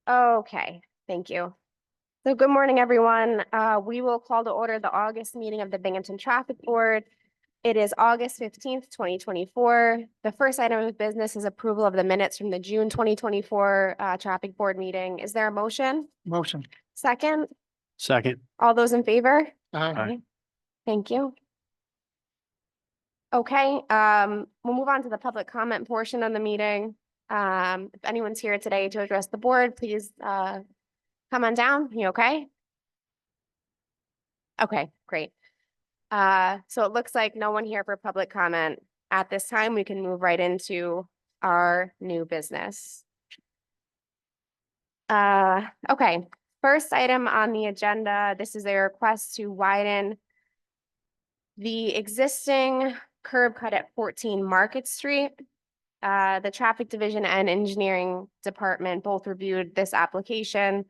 Okay, thank you. So good morning, everyone. We will call to order the August meeting of the Binghamton Traffic Board. It is August 15th, 2024. The first item of business is approval of the minutes from the June 2024 Traffic Board meeting. Is there a motion? Motion. Second, Second. all those in favor? Aye. Thank you. Okay, we'll move on to the public comment portion of the meeting. If anyone's here today to address the board, please come on down. You okay? Okay, great. So it looks like no one here for public comment. At this time, we can move right into our new business. Okay, first item on the agenda, this is a request to widen the existing curb cut at 14 Market Street. The traffic division and engineering department both reviewed this application.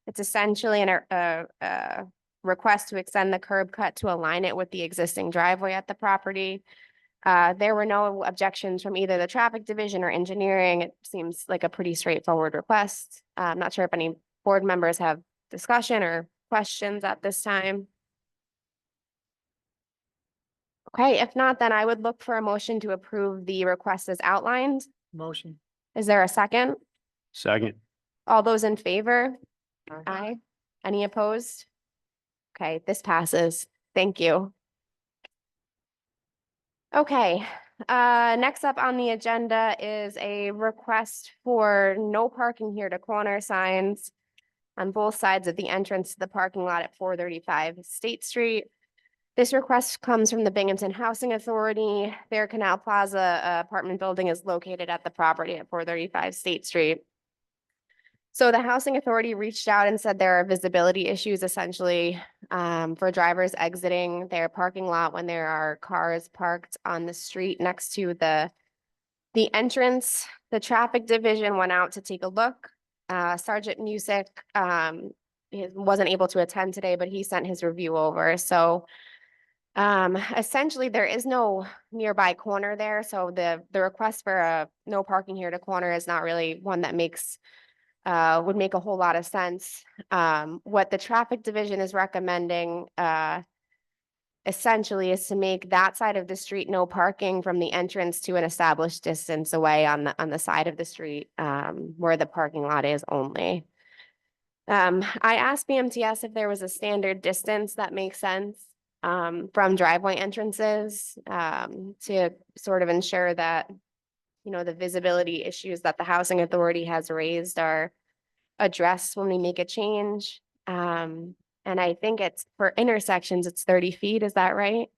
It's essentially a request to extend the curb cut to align it with the existing driveway at the property. There were no objections from either the traffic division or engineering. It seems like a pretty straightforward request. I'm not sure if any board members have discussion or questions at this time. Okay, if not, then I would look for a motion to approve the request as outlined. Motion. Is there a second? Second. All those in favor? Aye. Any opposed? Okay, this passes. Thank you. Okay, next up on the agenda is a request for no parking here to corner signs on both sides of the entrance to the parking lot at 435 State Street. This request comes from the Binghamton Housing Authority. Their Canal Plaza apartment building is located at the property at 435 State Street. So the Housing Authority reached out and said there are visibility issues essentially for drivers exiting their parking lot when there are cars parked on the street next to the entrance. The traffic division went out to take a look. Sergeant Music he wasn't able to attend today, but he sent his review over. So essentially there is no nearby corner there. So the request for a no parking here to corner is not really one that would make a whole lot of sense. What the traffic division is recommending essentially is to make that side of the street no parking from the entrance to an established distance away on the side of the street where the parking lot is only. I asked BMTS if there was a standard distance that makes sense from driveway entrances to sort of ensure that the visibility issues that the Housing Authority has raised are addressed when we make a change. And I think it's for intersections, it's 30 feet. Is that right?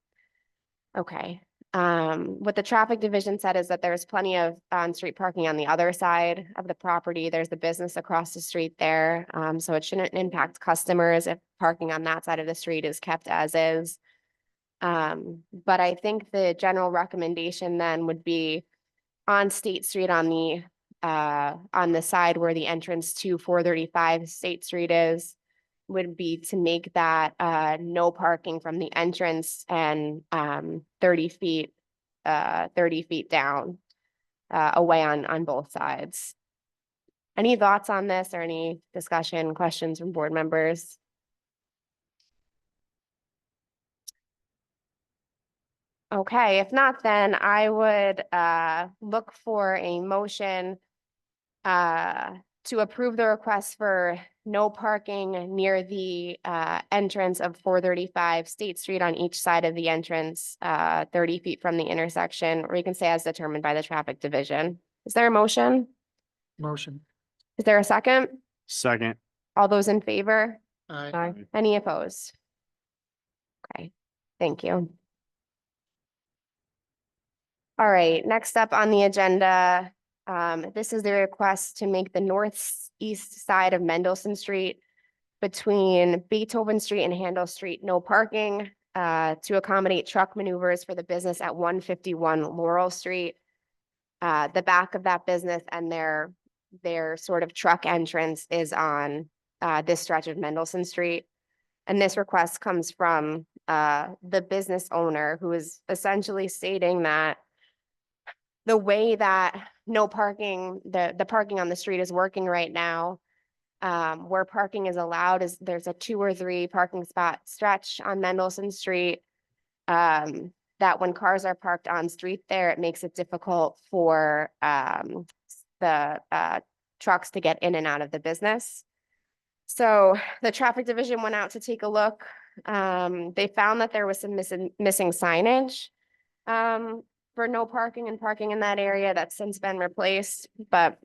Okay. What the traffic division said is that there's plenty of on-street parking on the other side of the property. There's the business across the street there. So it shouldn't impact customers if parking on that side of the street is kept as is. But I think the general recommendation then would be on State Street on the side where the entrance to 435 State Street is, would be to make that no parking from the entrance and 30 feet down away on both sides. Any thoughts on this or any discussion, questions from board members? Okay, if not, then I would look for a motion to approve the request for no parking near the entrance of 435 State Street on each side of the entrance, 30 feet from the intersection, or you can say as determined by the traffic division. Is there a motion? Motion. Is there a second? Second. All those in favor? Aye. Any opposed? Okay, thank you. All right, next up on the agenda, this is the request to make the northeast side of Mendelssohn Street between Beethoven Street and Handel Street no parking to accommodate truck maneuvers for the business at 151 Laurel Street. The back of that business and their sort of truck entrance is on this stretch of Mendelssohn Street. And this request comes from the business owner, who is essentially stating that the way that no parking, the parking on the street is working right now, Where parking is allowed is there's a 2 or 3 parking spot stretch on Mendelssohn Street. That when cars are parked on street there, it makes it difficult for the trucks to get in and out of the business. So the traffic division went out to take a look. They found that there was some missing signage for no parking and parking in that area that's since been replaced, but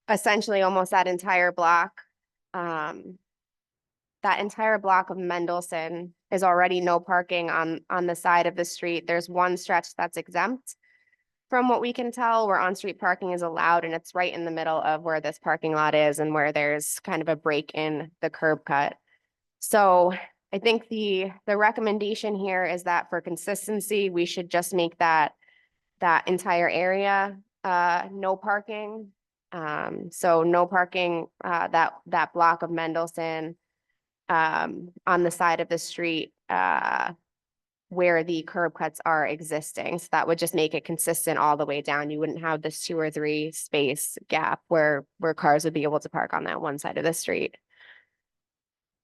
essentially almost that entire block of Mendelssohn is already no parking on the side of the street. There's one stretch that's exempt. From what we can tell, where on-street parking is allowed, and it's right in the middle of where this parking lot is and where there's kind of a break in the curb cut. So I think the recommendation here is that for consistency, we should just make that entire area no parking. So no parking that block of Mendelssohn on the side of the street where the curb cuts are existing. So that would just make it consistent all the way down. You wouldn't have this 2 or 3 space gap where cars would be able to park on that one side of the street.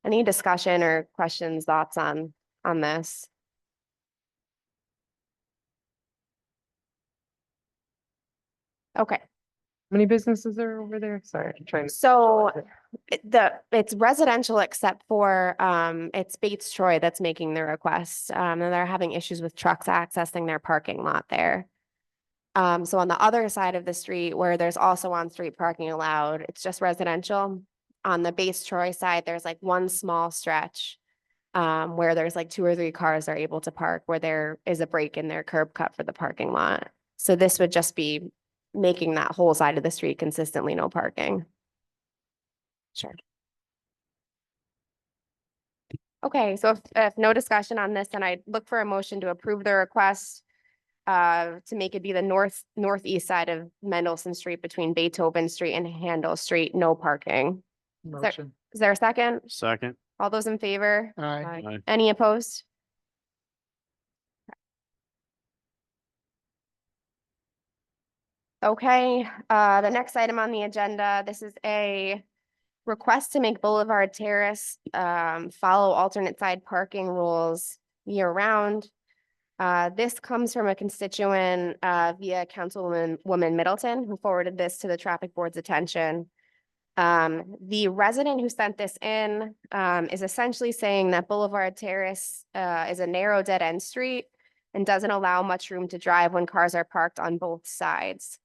Any discussion or questions, thoughts on this? Okay, Many businesses are over there? Sorry, I'm trying to. so it's residential except for it's Bates Troy that's making the request. And they're having issues with trucks accessing their parking lot there. So on the other side of the street where there's also on-street parking allowed, it's just residential. On the Bates Troy side, there's like one small stretch where there's like 2 or 3 cars are able to park where there is a break in their curb cut for the parking lot. So this would just be making that whole side of the street consistently no parking. Sure. Okay, so if no discussion on this, then I'd look for a motion to approve the request to make it be the northeast side of Mendelssohn Street between Beethoven Street and Handel Street, no parking. Motion. Is there a second? Second. All those in favor? Aye. Aye. Any opposed? Okay, the next item on the agenda, this is a request to make Boulevard Terrace follow alternate side parking rules year round. This comes from a constituent via Councilwoman Middleton, who forwarded this to the traffic board's attention. The resident who sent this in is essentially saying that Boulevard Terrace is a narrow dead end street and doesn't allow much room to drive when cars are parked on both sides.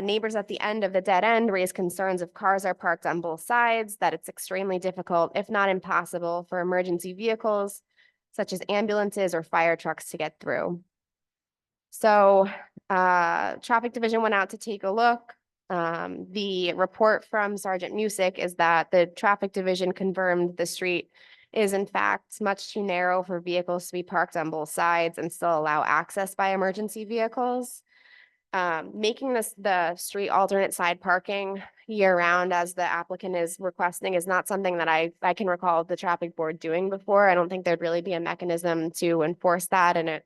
Neighbors at the end of the dead end raise concerns if cars are parked on both sides, that it's extremely difficult, if not impossible, for emergency vehicles such as ambulances or fire trucks to get through. So traffic division went out to take a look. The report from Sergeant Music is that the traffic division confirmed the street is in fact much too narrow for vehicles to be parked on both sides and still allow access by emergency vehicles. Making the street alternate side parking year round as the applicant is requesting is not something that I can recall the traffic board doing before. I don't think there'd really be a mechanism to enforce that, and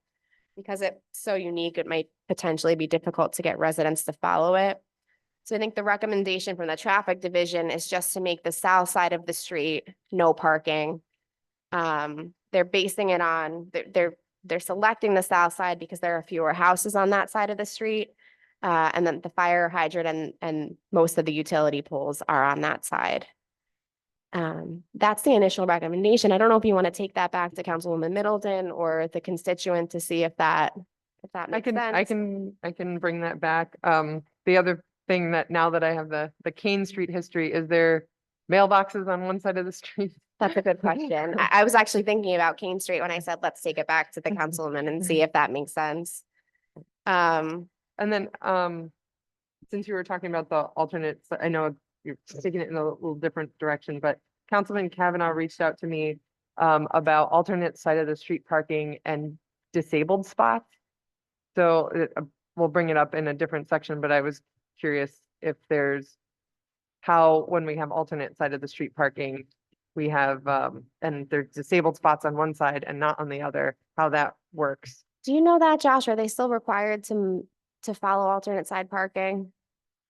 because it's so unique, it might potentially be difficult to get residents to follow it. So I think the recommendation from the traffic division is just to make the south side of the street no parking. They're basing it on, they're selecting the south side because there are fewer houses on that side of the street. And then the fire hydrant and most of the utility poles are on that side. That's the initial recommendation. I don't know if you want to take that back to Councilwoman Middleton or the constituent to see if that makes sense. I can bring that back. The other thing that now that I have the Kane Street history, is there mailboxes on one side of the street? That's a good question. I was actually thinking about Kane Street when I said, let's take it back to the councilwoman and see if that makes sense. And then, since you were talking about the alternates, I know you're taking it in a little different direction, but Councilman Kavanaugh reached out to me about alternate side of the street parking and disabled spots. So we'll bring it up in a different section, but I was curious if there's how, when we have alternate side of the street parking, we have, and there's disabled spots on one side and not on the other, how that works. Do you know that, Josh? Are they still required to follow alternate side parking?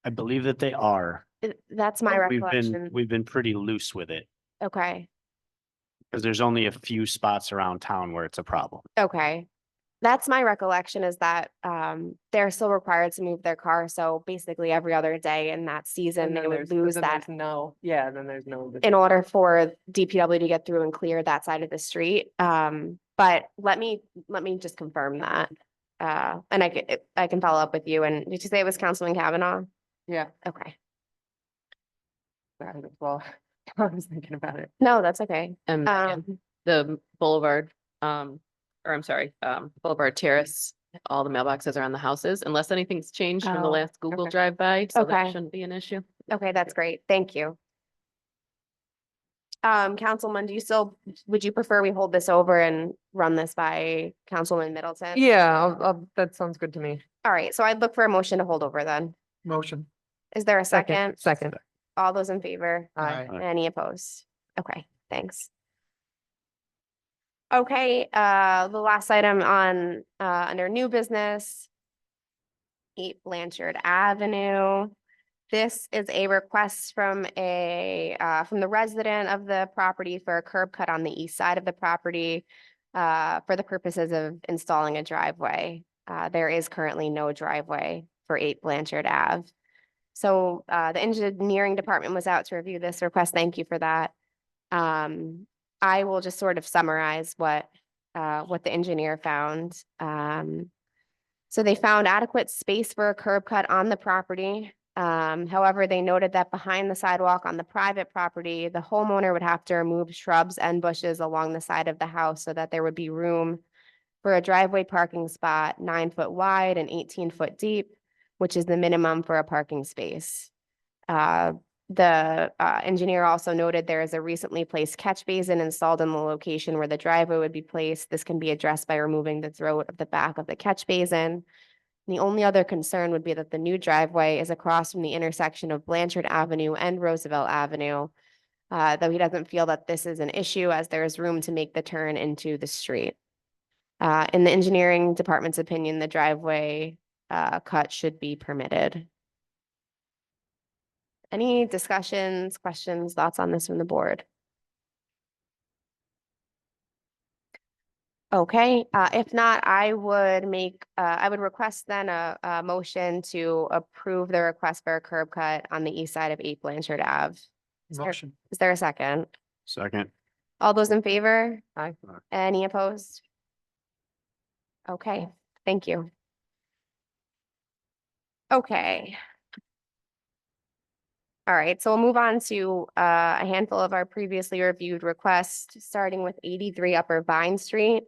I believe that they are. That's my recollection. We've been pretty loose with it Okay, because there's only a few spots around town where it's a problem. okay. That's my recollection is that they're still required to move their car. So basically every other day in that season, And they then would there's, lose then that there's no, yeah, then there's no. in order for DPW to get through and clear that side of the street. But let me just confirm that. And I can follow up with you. And did you say it was Councilman Kavanaugh? Yeah, Okay. sorry, well, I was thinking about it. No, that's okay. And Megan, the Boulevard, or I'm sorry, Boulevard Terrace, all the mailboxes are on the houses unless anything's changed from the Oh, last Google okay. drive by, so Okay. that shouldn't be an issue. Okay, that's great. Thank you. Councilman, would you prefer we hold this over and run this by Councilman Middleton? Yeah, that sounds good to me. All right, so I'd look for a motion to hold over then. Motion. Is there a second? Second. All those in favor? Aye. Aye. Any opposed? Okay, thanks. Okay, the last item on, under new business. 8 Blanchard Avenue. This is a request from the resident of the property for a curb cut on the east side of the property, for the purposes of installing a driveway. There is currently no driveway for 8 Blanchard Ave. So, the engineering department was out to review this request. Thank you for that. I will just sort of summarize what the engineer found. So they found adequate space for a curb cut on the property. However, they noted that behind the sidewalk on the private property, the homeowner would have to remove shrubs and bushes along the side of the house so that there would be room for a driveway parking spot 9 foot wide and 18 foot deep, which is the minimum for a parking space. The engineer also noted there is a recently placed catch basin installed in the location where the driveway would be placed. This can be addressed by removing the throat of the back of the catch basin. The only other concern would be that the new driveway is across from the intersection of Blanchard Avenue and Roosevelt Avenue, though he doesn't feel that this is an issue as there is room to make the turn into the street. In the engineering department's opinion, the driveway cut should be permitted. Any discussions, questions, thoughts on this from the board? Okay, if not, I would request then a motion to approve the request for a curb cut on the east side of 8 Blanchard Ave. Motion. Is there a second? Second. All those in favor? Aye. Any opposed? Okay, thank you. Okay. All right, so we'll move on to a handful of our previously reviewed requests, starting with 83 Upper Vine Street.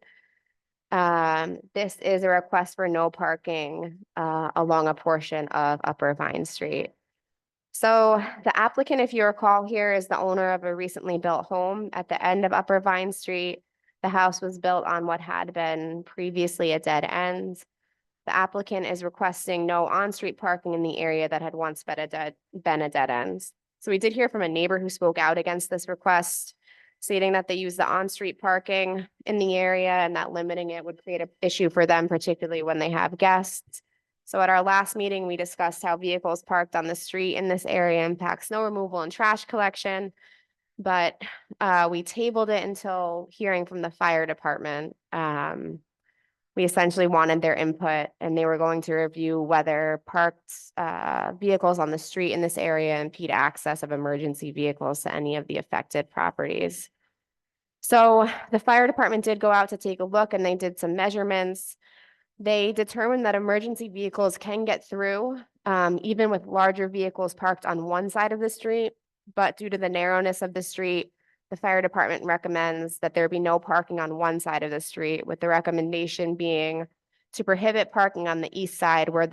This is a request for no parking along a portion of Upper Vine Street. So the applicant, if you recall here, is the owner of a recently built home at the end of Upper Vine Street. The house was built on what had been previously a dead end. The applicant is requesting no on-street parking in the area that had once been a dead end. So we did hear from a neighbor who spoke out against this request, stating that they use the on-street parking in the area and that limiting it would create an issue for them, particularly when they have guests. So at our last meeting, we discussed how vehicles parked on the street in this area impact snow removal and trash collection. But we tabled it until hearing from the fire department. We essentially wanted their input and they were going to review whether parked vehicles on the street in this area impede access of emergency vehicles to any of the affected properties. So the fire department did go out to take a look and they did some measurements. They determined that emergency vehicles can get through, even with larger vehicles parked on one side of the street. But due to the narrowness of the street, the fire department recommends that there be no parking on one side of the street, with the recommendation being to prohibit parking on the east side where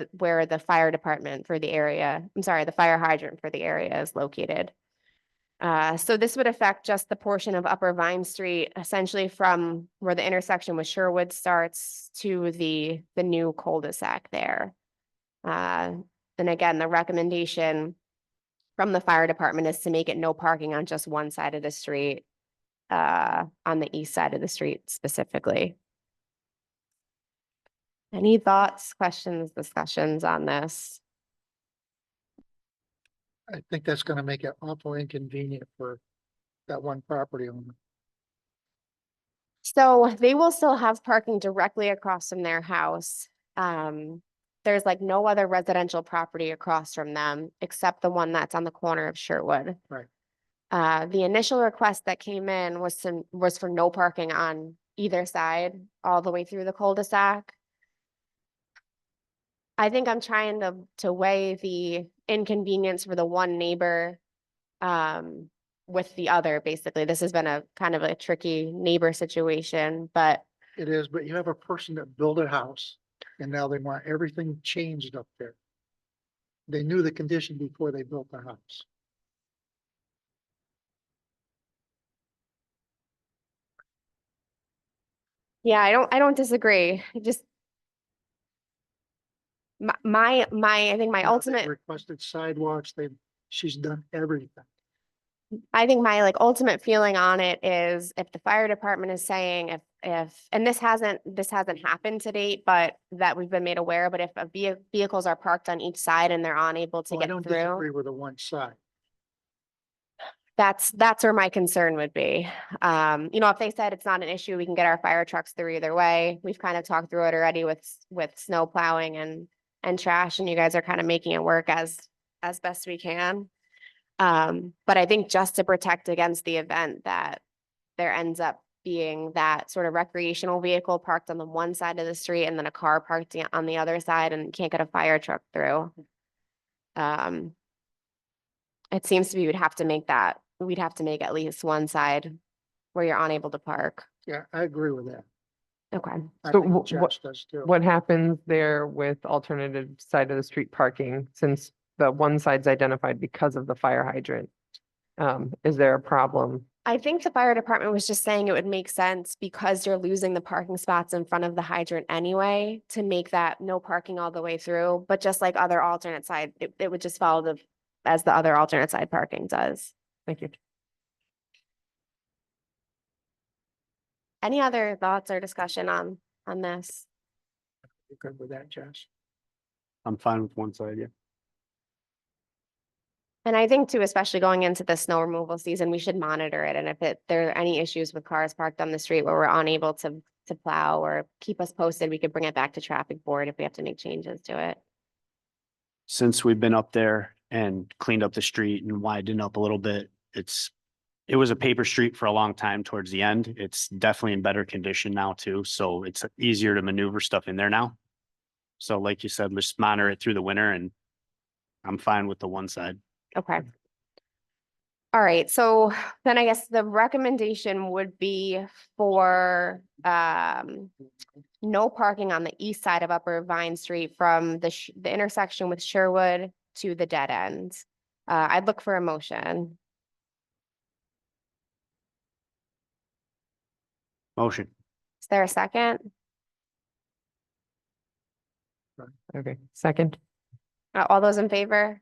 the fire department for the area, the fire hydrant for the area is located. So this would affect just the portion of Upper Vine Street, essentially from where the intersection with Sherwood starts to the new cul-de-sac there. And again, the recommendation from the fire department is to make it no parking on just one side of the street, on the east side of the street specifically. Any thoughts, questions, discussions on this? I think that's gonna make it awful inconvenient for that one property owner. So they will still have parking directly across from their house. There's like no other residential property across from them except the one that's on the corner of Sherwood. Right. The initial request that came in was for no parking on either side, all the way through the cul-de-sac. I think I'm trying to weigh the inconvenience for the one neighbor with the other, basically. This has been a kind of a tricky neighbor situation, but It is, but you have a person that built a house and now they want everything changed up there. They knew the condition before they built the house. yeah, I don't disagree. Just I think my You know, they ultimate, requested sidewalks, she's done everything. I think my like ultimate feeling on it is if the fire department is saying and this hasn't happened to date, but that we've been made aware, but if vehicles are parked on each side and they're unable to Well, I get don't through, disagree with the one side. that's where my concern would be. If they said it's not an issue, we can get our fire trucks through either way. We've kind of talked through it already with snow plowing and trash, and you guys are kind of making it work as best we can. But I think just to protect against the event that there ends up being that sort of recreational vehicle parked on the one side of the street and then a car parked on the other side and can't get a fire truck through. It seems to be we'd have to make at least one side where you're unable to park. Yeah, I agree with that. Okay. I So think what, Josh does too. what happens there with alternative side of the street parking, since the one side's identified because of the fire hydrant? Is there a problem? I think the fire department was just saying it would make sense because you're losing the parking spots in front of the hydrant anyway, to make that no parking all the way through. But just like other alternate side, it would just follow as the other alternate side parking does. Thank you. Any other thoughts or discussion on this? You good with that, Josh? I'm fine with one side, yeah. And I think too, especially going into the snow removal season, we should monitor it. And if there are any issues with cars parked on the street where we're unable to plow or keep us posted, we could bring it back to traffic board if we have to make changes to it. Since we've been up there and cleaned up the street and widened up a little bit, it was a paper street for a long time towards the end. It's definitely in better condition now too, so it's easier to maneuver stuff in there now. So like you said, let's monitor it through the winter and I'm fine with the one side. Okay. All right, so then I guess the recommendation would be for no parking on the east side of Upper Vine Street from the intersection with Sherwood to the dead end. I'd look for a motion. Motion. Is there a second? Okay, second. All those in favor?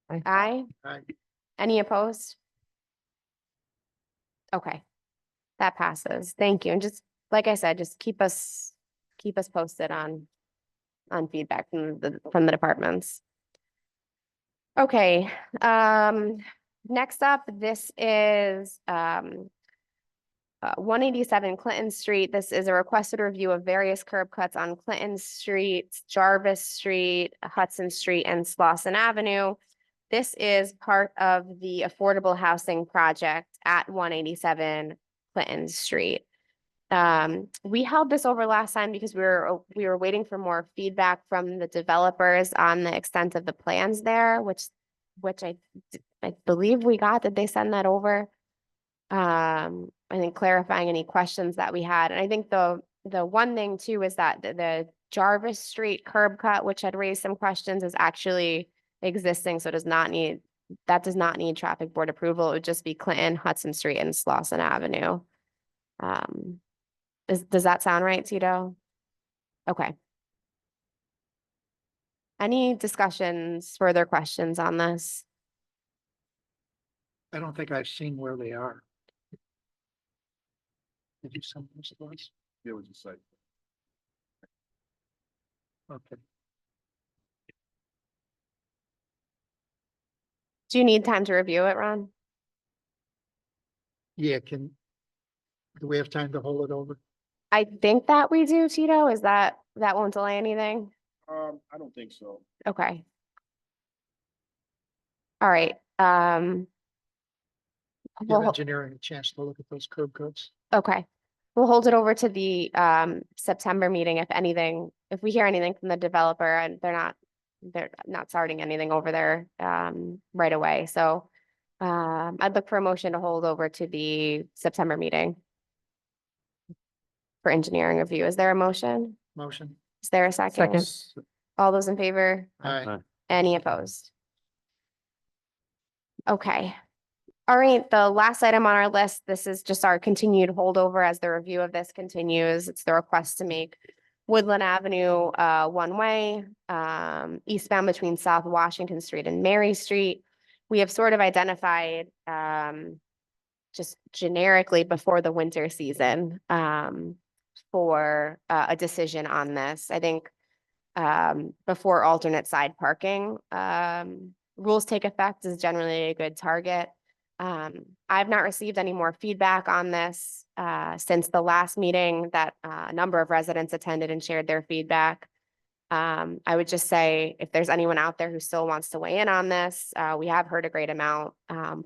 Aye. Aye. Aye. Any opposed? Okay, that passes. Thank you. And just, like I said, just keep us posted on feedback from the departments. Okay, next up, this is 187 Clinton Street. This is a requested review of various curb cuts on Clinton Street, Jarvis Street, Hudson Street, and Slauson Avenue. This is part of the affordable housing project at 187 Clinton Street. We held this over last time because we were waiting for more feedback from the developers on the extent of the plans there, which I believe we got. Did they send that over? I think clarifying any questions that we had. And I think the one thing too is that the Jarvis Street curb cut, which had raised some questions, is actually existing, so does not need traffic board approval. It would just be Clinton, Hudson Street, and Slauson Avenue. Does that sound right, Tito? Okay. Any discussions, further questions on this? I don't think I've seen where they are. Did you send this to us? It was a site. Okay. Do you need time to review it, Ron? Yeah, do we have time to hold it over? I think that we do, Tito. Is that won't delay anything? I don't think so. Okay. All right, Give we'll, engineering a chance to look at those curb cuts. okay. We'll hold it over to the September meeting if anything, if we hear anything from the developer and they're not starting anything over there right away. So I'd look for a motion to hold over to the September meeting for engineering review. Is there a motion? Motion. Is there a second? Second. All those in favor? Aye. Any opposed? Okay. All right, the last item on our list, this is just our continued holdover as the review of this continues. It's the request to make Woodland Avenue one-way, eastbound between South Washington Street and Mary Street. We have sort of identified just generically before the winter season for a decision on this. I think before alternate side parking rules take effect is generally a good target. I've not received any more feedback on this since the last meeting that a number of residents attended and shared their feedback. I would just say if there's anyone out there who still wants to weigh in on this, we have heard a great amount.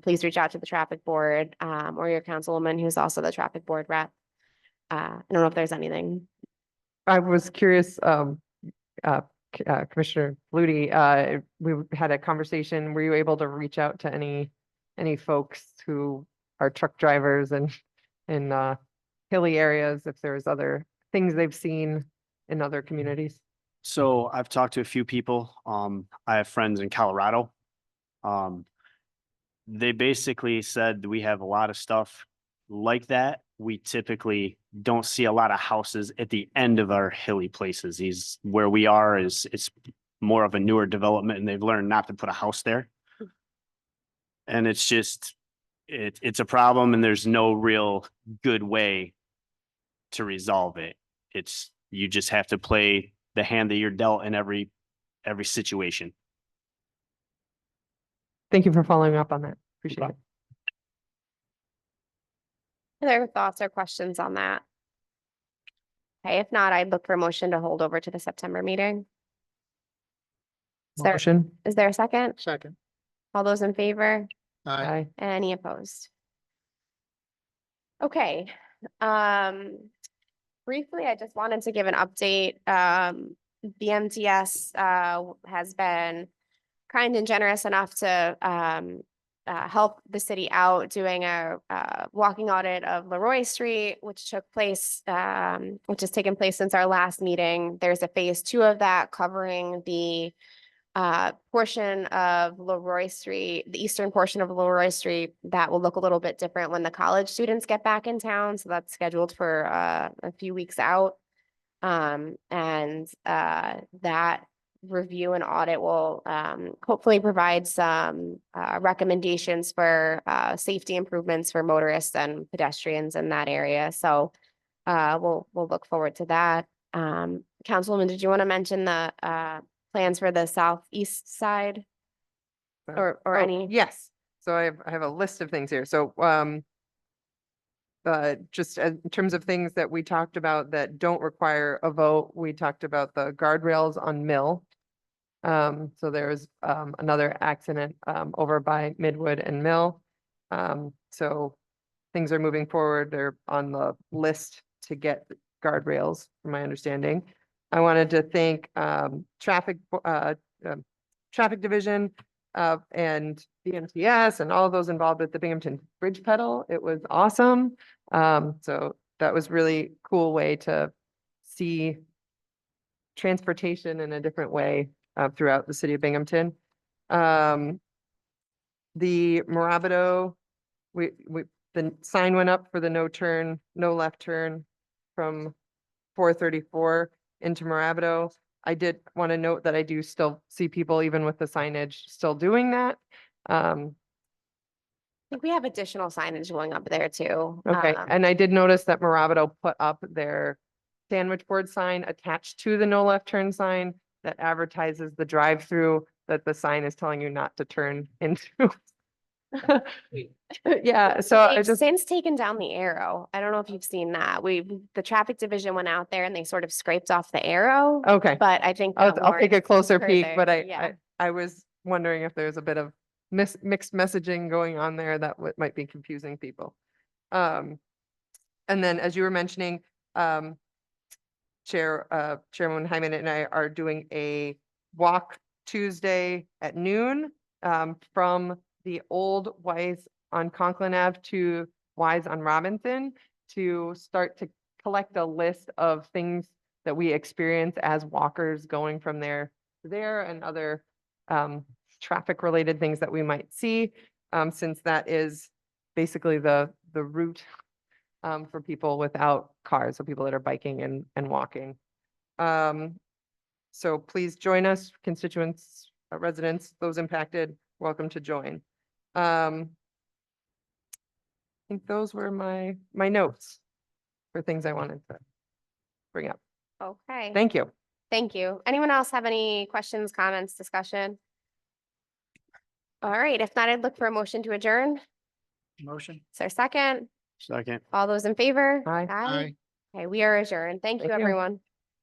Please reach out to the traffic board or your councilwoman who's also the traffic board rep. I don't know if there's anything. I was curious, Commissioner Flutie, we had a conversation. Were you able to reach out to any folks who are truck drivers and in hilly areas, if there's other things they've seen in other communities? So I've talked to a few people. I have friends in Colorado. They basically said we have a lot of stuff like that. We typically don't see a lot of houses at the end of our hilly places. Where we are it's more of a newer development and they've learned not to put a house there. And it's just, it's a problem and there's no real good way to resolve it. You just have to play the hand that you're dealt in every situation. Thank you for following up on that. Appreciate it. Other thoughts or questions on that? Okay, if not, I'd look for a motion to hold over to the September meeting. Motion? Is there a second? Second. All those in favor? Aye. Aye. Any opposed? Okay, briefly, I just wanted to give an update. BMTS has been kind and generous enough to help the city out doing a walking audit of Leroy Street, which took place, which has taken place since our last meeting. There's a phase 2 of that covering the portion of Leroy Street, the eastern portion of Leroy Street that will look a little bit different when the college students get back in town. So that's scheduled for a few weeks out. And that review and audit will hopefully provide some recommendations for safety improvements for motorists and pedestrians in that area. So we'll look forward to that. Councilwoman, did you want to mention the plans for the southeast side or Oh, any? Yes, so I have a list of things here. So just in terms of things that we talked about that don't require a vote, we talked about the guardrails on Mill. So there's another accident over by Midwood and Mill. So things are moving forward. They're on the list to get guardrails, from my understanding. I wanted to thank traffic division and BMTS and all of those involved with the Binghamton Bridge Pedal. It was awesome. So that was really cool way to see transportation in a different way throughout the city of Binghamton. The Marabido, the sign went up for the no turn, no left turn from 434 into Marabido. I did want to note that I do still see people, even with the signage, still doing that. I think we have additional signage going up there too. Okay, and I did notice that Marabido put up their sandwich board sign attached to the no left turn sign that advertises the drive-through that the sign is telling you not to turn into. Yeah, so I They've just, since taken down the arrow. I don't know if you've seen that. The traffic division went out there and they sort of scraped off the arrow. okay. But I think. I'll that take a warrants closer peek, further- but yeah. I was wondering if there's a bit of mixed messaging going on there that might be confusing people. And then as you were mentioning, Chairman Hyman and I are doing a walk Tuesday at noon, from the old Wise on Conklin Ave to Wise on Robinson, to start to collect a list of things that we experience as walkers going from there to there, and other traffic related things that we might see, since that is basically the route for people without cars, so people that are biking and walking. So please join us, constituents, residents, those impacted, welcome to join. I think those were my notes for things I wanted to bring up. Okay. Thank you. Thank you. Anyone else have any questions, comments, discussion? All right, if not, I'd look for a motion to adjourn. Motion. Is there a second? Second. All those in favor? Aye. Aye. Okay, we are adjourned. Thank you, Thank you. everyone.